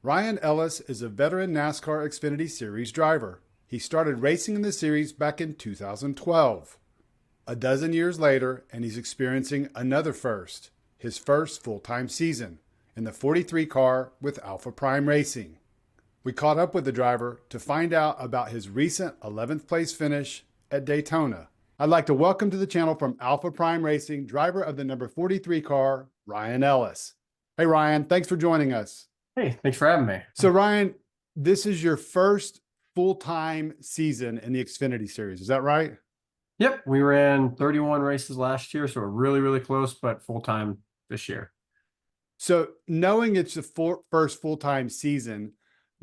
Ryan Ellis is a veteran NASCAR Xfinity Series driver. He started racing in the series back in 2012. A dozen years later, and he's experiencing another first, his first full-time season, in the 43 car with Alpha Prime Racing. We caught up with the driver to find out about his recent 11th place finish at Daytona. I'd like to welcome to the channel from Alpha Prime Racing, driver of the number 43 car, Ryan Ellis. Hey Ryan, thanks for joining us. Hey, thanks for having me. So Ryan, this is your first full-time season in the Xfinity Series, is that right? Yep, we ran 31 races last year, so we're really, really close, but full-time this year. So knowing it's the first full-time season,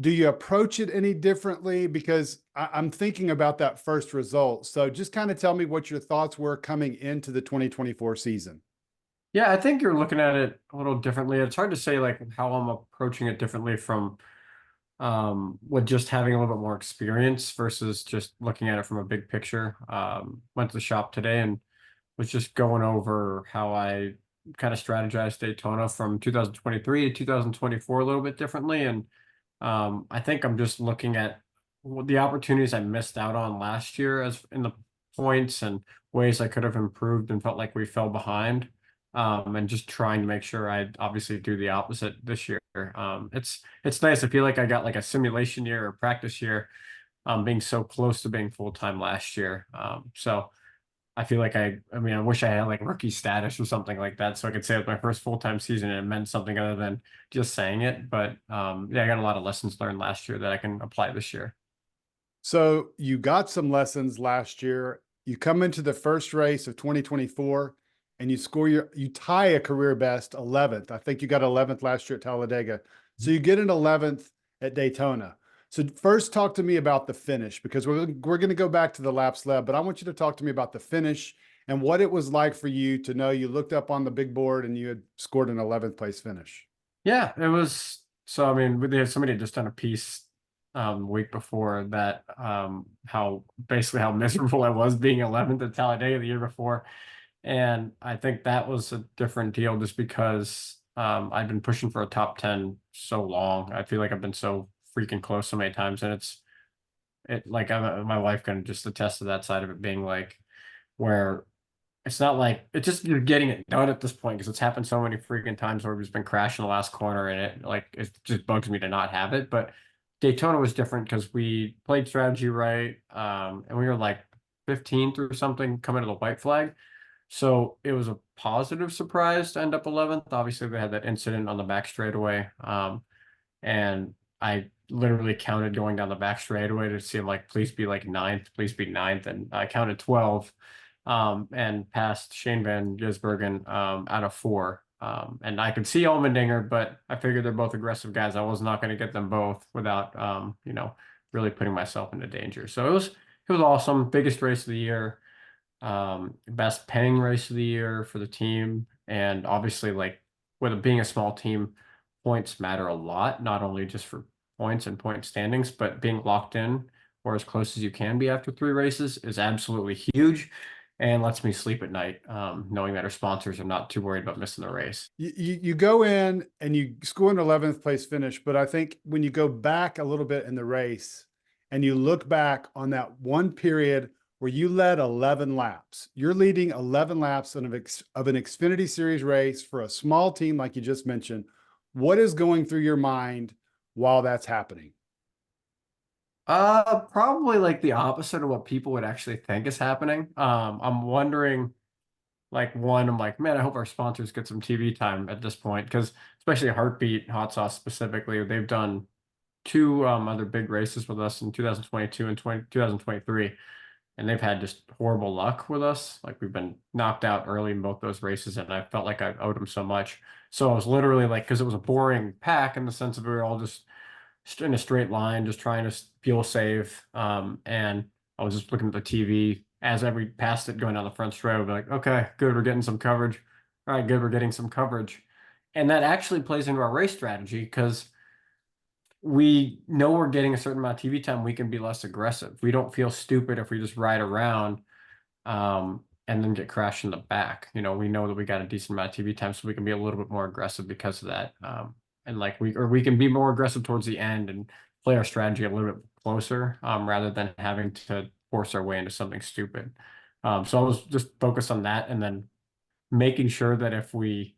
do you approach it any differently? Because I'm thinking about that first result. So just kind of tell me what your thoughts were coming into the 2024 season. Yeah, I think you're looking at it a little differently. It's hard to say like how I'm approaching it differently from with just having a little bit more experience versus just looking at it from a big picture. Went to the shop today and was just going over how I kind of strategized Daytona from 2023 to 2024 a little bit differently. And I think I'm just looking at the opportunities I missed out on last year as in the points and ways I could have improved and felt like we fell behind. And just trying to make sure I obviously do the opposite this year. It's nice. I feel like I got like a simulation year or practice year, being so close to being full-time last year. So I feel like I mean, I wish I had like rookie status or something like that, so I could say it was my first full-time season and it meant something other than just saying it. But yeah, I got a lot of lessons learned last year that I can apply this year. So you got some lessons last year. You come into the first race of 2024 and you tie a career best 11th. I think you got 11th last year at Talladega. So you get an 11th at Daytona. So first talk to me about the finish, because we're going to go back to the laps led, but I want you to talk to me about the finish and what it was like for you to know you looked up on the big board and you had scored an 11th place finish. Yeah, it was. So I mean, somebody had just done a piece week before that, how basically how miserable I was being 11th at Talladega the year before. And I think that was a different deal just because I've been pushing for a top 10 so long. I feel like I've been so freaking close so many times. And my wife can just attest to that side of it being like where it's not like it's just you're getting it done at this point because it's happened so many freaking times where we've just been crashing the last corner and it just bugs me to not have it. But Daytona was different because we played strategy right. And we were like 15th or something coming to the white flag. So it was a positive surprise to end up 11th. Obviously, they had that incident on the back straightaway. And I literally counted going down the back straightaway to see him like, please be like ninth, please be ninth. And I counted 12 and passed Shane Van Gisbergen out of 4. And I could see Allmendinger, but I figured they're both aggressive guys. I was not going to get them both without, really putting myself into danger. So it was awesome. Biggest race of the year. Best paying race of the year for the team. And obviously, like with it being a small team, points matter a lot, not only just for points and point standings, but being locked in or as close as you can be after 3 races is absolutely huge and lets me sleep at night, knowing that our sponsors are not too worried about missing the race. You go in and you score an 11th place finish, but I think when you go back a little bit in the race and you look back on that one period where you led 11 laps. You're leading 11 laps of an Xfinity Series race for a small team like you just mentioned. What is going through your mind while that's happening? Probably like the opposite of what people would actually think is happening. I'm wondering, like, one, I'm like, man, I hope our sponsors get some TV time at this point, because especially Heartbeat Hot Sauce specifically, they've done 2 other big races with us in 2022 and 2023. And they've had just horrible luck with us. Like we've been knocked out early in both those races, and I felt like I owed them so much. So I was literally like, because it was a boring pack in the sense of we were all just in a straight line, just trying to fuel save. And I was just looking at the TV as we passed it going down the front straight. I'd be like, okay, good, we're getting some coverage. All right, good, we're getting some coverage. And that actually plays into our race strategy because we know we're getting a certain amount of TV time, we can be less aggressive. We don't feel stupid if we just ride around and then get crashed in the back. We know that we got a decent amount of TV time, so we can be a little bit more aggressive because of that. and like we can be more aggressive towards the end and play our strategy a little bit closer, rather than having to force our way into something stupid. So I was just focused on that, and then making sure that if we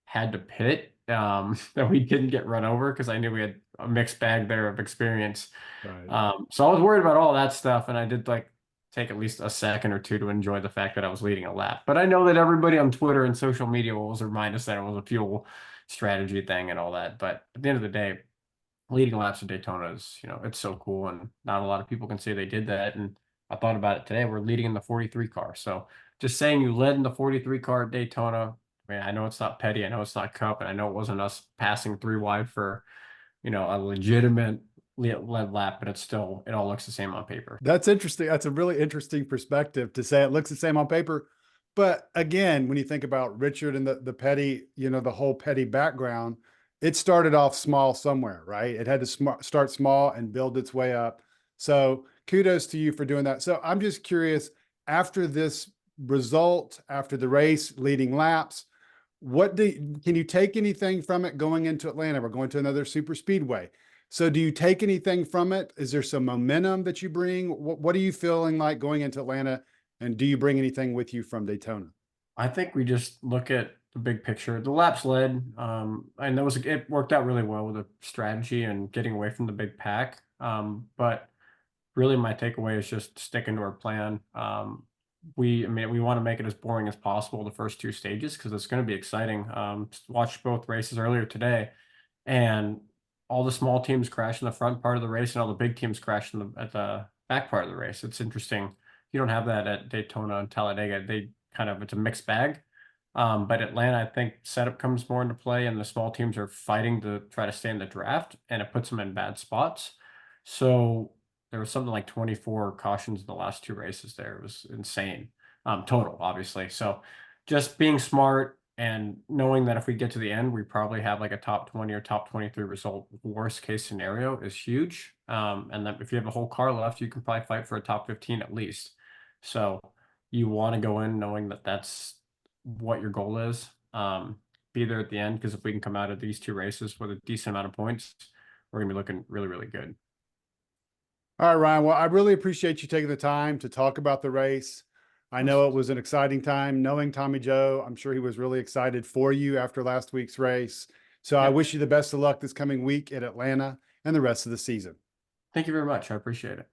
had to pit, that we didn't get run over, because I knew we had a mixed bag there of experience. Right. So I was worried about all that stuff, and I did like take at least a second or two to enjoy the fact that I was leading a lap. But I know that everybody on Twitter and social media will always remind us that it was a fuel strategy thing and all that. But at the end of the day, leading laps at Daytona is, it's so cool, and not a lot of people can say they did that. And I thought about it today. We're leading in the 43 car. So just saying you led in the 43 car at Daytona, I mean, I know it's not Petty, I know it's not Cup, and I know it wasn't us passing 3 wide for, a legitimate led lap, but it all looks the same on paper. That's interesting. That's a really interesting perspective to say it looks the same on paper. But again, when you think about Richard and the Petty, the whole Petty background, it started off small somewhere, right? It had to start small and build its way up. So kudos to you for doing that. So I'm just curious, after this result, after the race, leading laps, can you take anything from it going into Atlanta? We're going to another super speedway. So do you take anything from it? Is there some momentum that you bring? What are you feeling like going into Atlanta? And do you bring anything with you from Daytona? I think we just look at the big picture. The laps led, and it worked out really well with the strategy and getting away from the big pack. But really, my takeaway is just sticking to our plan. We want to make it as boring as possible the first 2 stages, because it's going to be exciting. Watched both races earlier today, and all the small teams crash in the front part of the race, and all the big teams crash at the back part of the race. It's interesting. You don't have that at Daytona and Talladega. It's a mixed bag. But Atlanta, I think setup comes more into play, and the small teams are fighting to try to stay in the draft, and it puts them in bad spots. So there was something like 24 cautions in the last 2 races there. It was insane. Total, obviously. So just being smart and knowing that if we get to the end, we probably have like a top 20 or top 23 result. Worst case scenario is huge. And then if you have a whole car left, you can probably fight for a top 15 at least. So you want to go in knowing that that's what your goal is. Be there at the end, because if we can come out of these 2 races with a decent amount of points, we're going to be looking really, really good. All right, Ryan. Well, I really appreciate you taking the time to talk about the race. I know it was an exciting time knowing Tommy Joe. I'm sure he was really excited for you after last week's race. So I Yeah. wish you the best of luck this coming week at Atlanta and the rest of the season. Thank you very much. I appreciate it.